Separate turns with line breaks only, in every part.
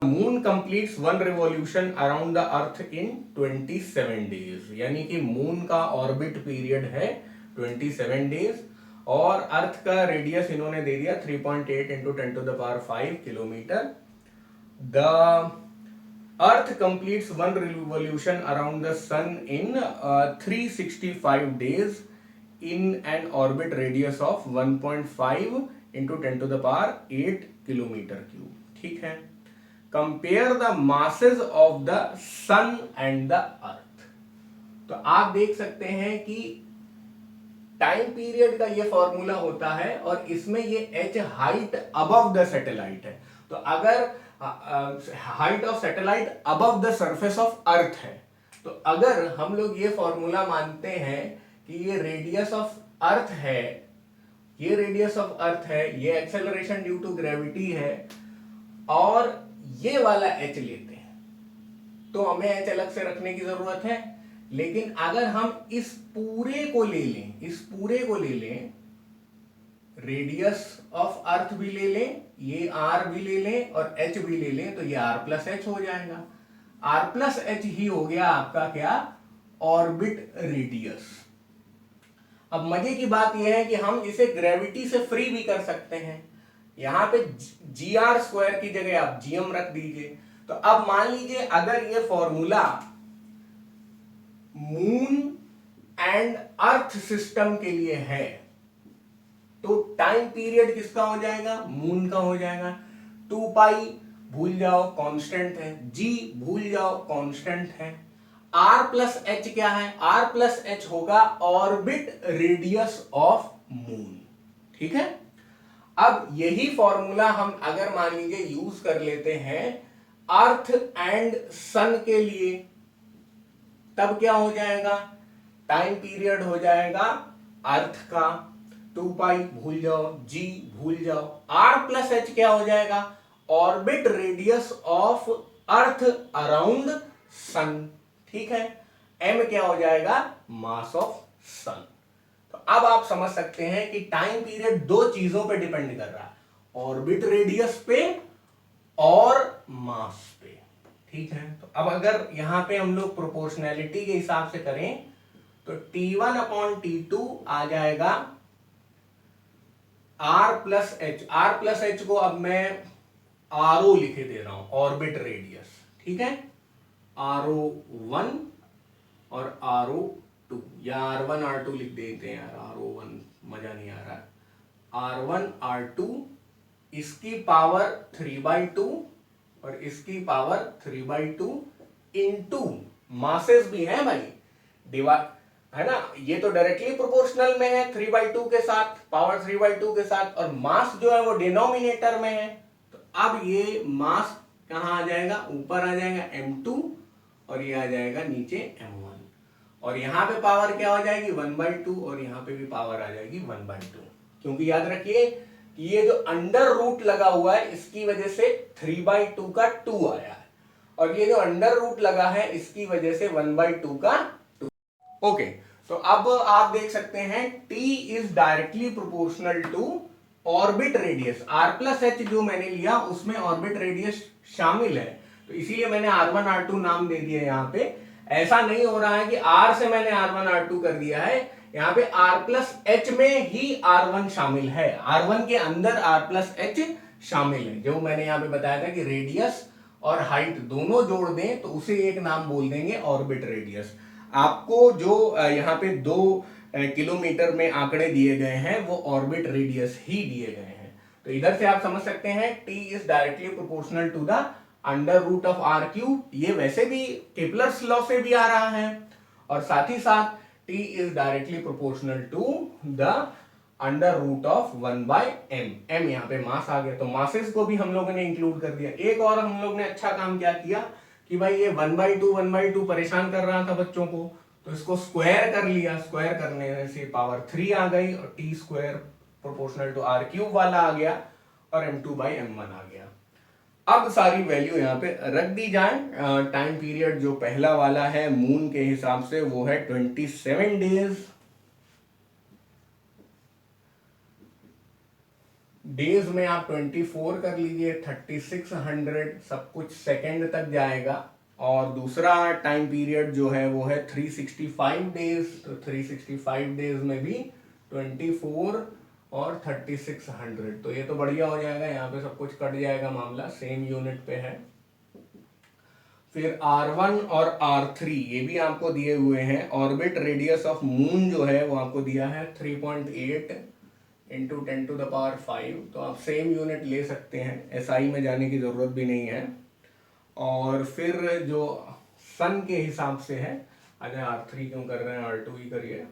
Moon completes one revolution around the earth in 27 days, यानी कि moon का orbit period है 27 डेज और अर्थ का रेडियस इन्होंने दे दिया 3.8 into 10⁵ kilometre. The earth completes one revolution around the sun in 365 days in an orbit radius of 1.5 into 10⁸ kilometre cube. ठीक है, compare the masses of the sun and the earth. तो आप देख सकते हैं कि टाइम पीरियड का ये फॉर्मूला होता है और इसमें ये h height above the satellite है। तो अगर height of satellite above the surface of earth है, तो अगर हम लोग ये फॉर्मूला मानते हैं कि ये रेडियस ऑफ अर्थ है, ये रेडियस ऑफ अर्थ है, ये एक्सेलरेशन ड्यू टू ग्रेविटी है और ये वाला h लेते हैं, तो हमें h अलग से रखने की जरूरत है। लेकिन अगर हम इस पूरे को ले लें, इस पूरे को ले लें, रेडियस ऑफ अर्थ भी ले लें, ये r भी ले लें और h भी ले लें, तो ये r प्लस h हो जाएगा। r प्लस h ही हो गया आपका क्या, ऑर्बिट रेडियस। अब मजे की बात यह है कि हम इसे ग्रेविटी से फ्री भी कर सकते हैं। यहां पे gr² की जगह आप gm रख दीजिए। तो अब मान लीजिए अगर ये formula moon and earth system के लिए है, तो टाइम पीरियड किसका हो जाएगा, मून का हो जाएगा। 2 पाई भूल जाओ कांस्टेंट है, g भूल जाओ कांस्टेंट है, r प्लस एच क्या है, r प्लस एच होगा ऑर्बिट रेडियस ऑफ मून। ठीक है, अब यही फॉर्मूला हम अगर मान लीजिए यूज कर लेते हैं अर्थ एंड सन के लिए, तब क्या हो जाएगा, टाइम पीरियड हो जाएगा अर्थ का 2 पाई भूल जाओ, g भूल जाओ, r प्लस एच क्या हो जाएगा, orbit radius of earth around sun. ठीक है, m क्या हो जाएगा, मास ऑफ सन। तो अब आप समझ सकते हैं कि टाइम पीरियड दो चीजों पे डिपेंड कर रहा है, ऑर्बिट रेडियस पे और मास पे। ठीक है, तो अब अगर यहां पे हम लोग प्रोपोर्शनैलिटी के हिसाब से करें तो T1/T2 आ जाएगा r plus H. r plus H को अब मैं ro लिखे दे रहा हूं, ऑर्बिट रेडियस। ठीक है, ro1 और ro2 या r1 r2 लिख देते हैं यार, ro1 मजा नहीं आ रहा। r1 r2 इसकी पावर 3/2 और इसकी पावर 3/2 इनटू मासेस भी है भाई, डिवाइड है ना, ये तो डायरेक्टली प्रोपोर्शनल में है 3/2 के साथ, पावर 3/2 के साथ, और मास जो है वो डिनोमिनेटर में है। तो अब ये मास कहां आ जाएगा, ऊपर आ जाएगा m2 और ये आ जाएगा नीचे m1, और यहां पे पावर क्या हो जाएगी 1/2 और यहां पे भी पावर आ जाएगी 1/2, क्योंकि याद रखिए कि ये जो अंडर रूट लगा हुआ है इसकी वजह से 3/2 का 2 आया है, और ये जो अंडर रूट लगा है इसकी वजह से 1/2 का 2। ओके, तो अब आप देख सकते हैं T is directly proportional to orbit radius. r plus H जो मैंने लिया उसमें ऑर्बिट रेडियस शामिल है, तो इसीलिए मैंने r1 r2 नाम दे दिया। यहाँ पे ऐसा नहीं हो रहा है कि r से मैंने r1 r2 कर दिया है, यहाँ पे r प्लस एच में ही r1 शामिल है, r1 के अंदर r प्लस एच शामिल है। जो मैंने यहाँ पे बताया था कि रेडियस और हाइट दोनों जोड़ दें तो उसे एक नाम बोल देंगे ऑर्बिट रेडियस। आपको जो यहाँ पे 2 किलोमीटर में आंकड़े दिए गए हैं वो ऑर्बिट रेडियस ही दिए गए हैं। तो इधर से आप समझ सकते हैं T is directly proportional to the under root of r cube. ये वैसे भी केपलर्स लॉ से भी आ रहा है, और साथ ही साथ T is directly proportional to the under root of 1/m। m यहाँ पे मास आ गया, तो मासेस को भी हम लोगों ने इंक्लूड कर दिया। एक और हम लोग ने अच्छा काम क्या किया कि भाई ये 1/2 परेशान कर रहा था बच्चों को, तो इसको स्क्वायर कर लिया। स्क्वायर करने से पावर 3 आ गई और T² proportional to r cube वाला आ गया और m2/m1 आ गया। अब सारी वैल्यू यहाँ पे रख दी जाए। टाइम पीरियड जो पहला वाला है मून के हिसाब से वो है 27 डेज। डेज में आप 24 कर लीजिए, 3600 सब कुछ सेकेंड तक जाएगा। और दूसरा टाइम पीरियड जो है वो है 365 डेज, तो 365 डेज में भी 24 और 3600, तो ये तो बढ़िया हो जाएगा, यहाँ पे सब कुछ कट जाएगा, मामला सेम यूनिट पे है। फिर R1 और R3 ये भी आपको दिए हुए हैं। ऑर्बिट रेडियस ऑफ मून जो है वो आपको दिया है 3.8 इंटू 10⁵, तो आप सेम यूनिट ले सकते हैं, SI में जाने की जरूरत भी नहीं है। और फिर जो सन के हिसाब से है, अच्छा R3 क्यों कर रहे हैं, R2 ही करिए।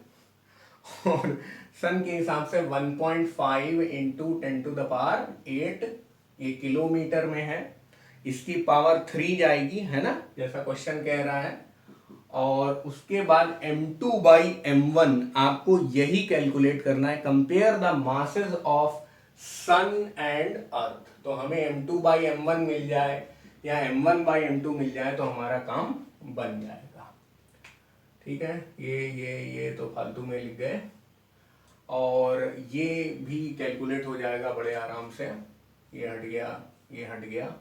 और सन के हिसाब से 1.5 इंटू 10⁸, ये किलोमीटर में है, इसकी पावर 3 जाएगी, है ना, जैसा क्वेश्चन कह रहा है। और उसके बाद m2/m1 आपको यही कैलकुलेट करना है, compare the masses of sun and earth. तो हमें m2/m1 मिल जाए या m1/m2 मिल जाए तो हमारा काम बन जाएगा। ठीक है, ये तो फालतू में लिख गए, और ये भी कैलकुलेट हो जाएगा बड़े आराम से। ये हट गया, ये हट गया,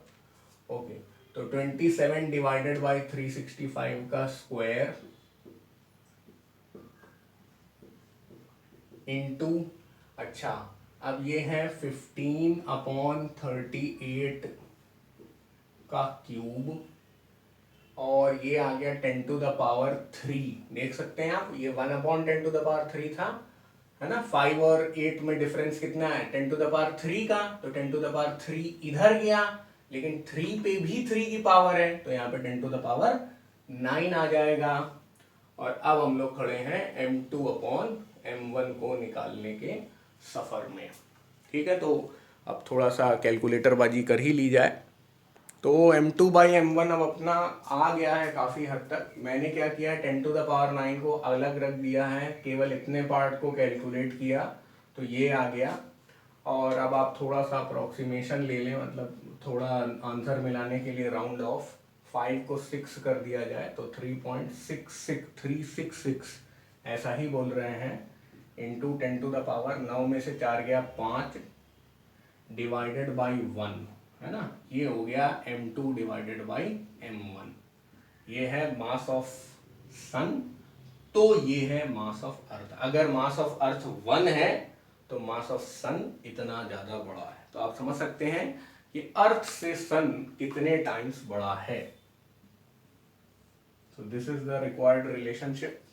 ओके। तो 27 डिवाइडेड बाई 365 का स्क्वायर इंटू, अच्छा अब ये है 15/38 का क्यूब, और ये आ गया 10⁻3। देख सकते हैं आप, ये 1/10⁻3 था, है ना। 5 और 8 में डिफरेंस कितना है, 10⁻3 का, तो 10⁻3 इधर गया, लेकिन 3 पे भी 3 की पावर है, तो यहाँ पे 10⁻9 आ जाएगा। और अब हम लोग खड़े हैं m2/m1 को निकालने के सफर में। ठीक है, तो अब थोड़ा सा कैलकुलेटर बाजी कर ही ली जाए। तो m2/m1 अब अपना आ गया है काफ़ी हद तक। मैंने क्या किया है, 10⁻9 को अलग रख दिया है, केवल इतने पार्ट को कैलकुलेट किया, तो ये आ गया। और अब आप थोड़ा सा अप्रोक्सीमेशन ले लें, मतलब थोड़ा आंसर मिलाने के लिए राउंड ऑफ, 5 को 6 कर दिया जाए तो 3.366 ऐसा ही बोल रहे हैं, इंटू 10⁻9 में से 4 गया 5 डिवाइडेड बाई 1, है ना, ये हो गया m2 डिवाइडेड बाई m1। ये है मास ऑफ सन, तो ये है मास ऑफ अर्थ। अगर मास ऑफ अर्थ 1 है तो मास ऑफ सन इतना ज्यादा बड़ा है, तो आप समझ सकते हैं कि अर्थ से सन कितने टाइम्स बड़ा है। So this is the required relationship.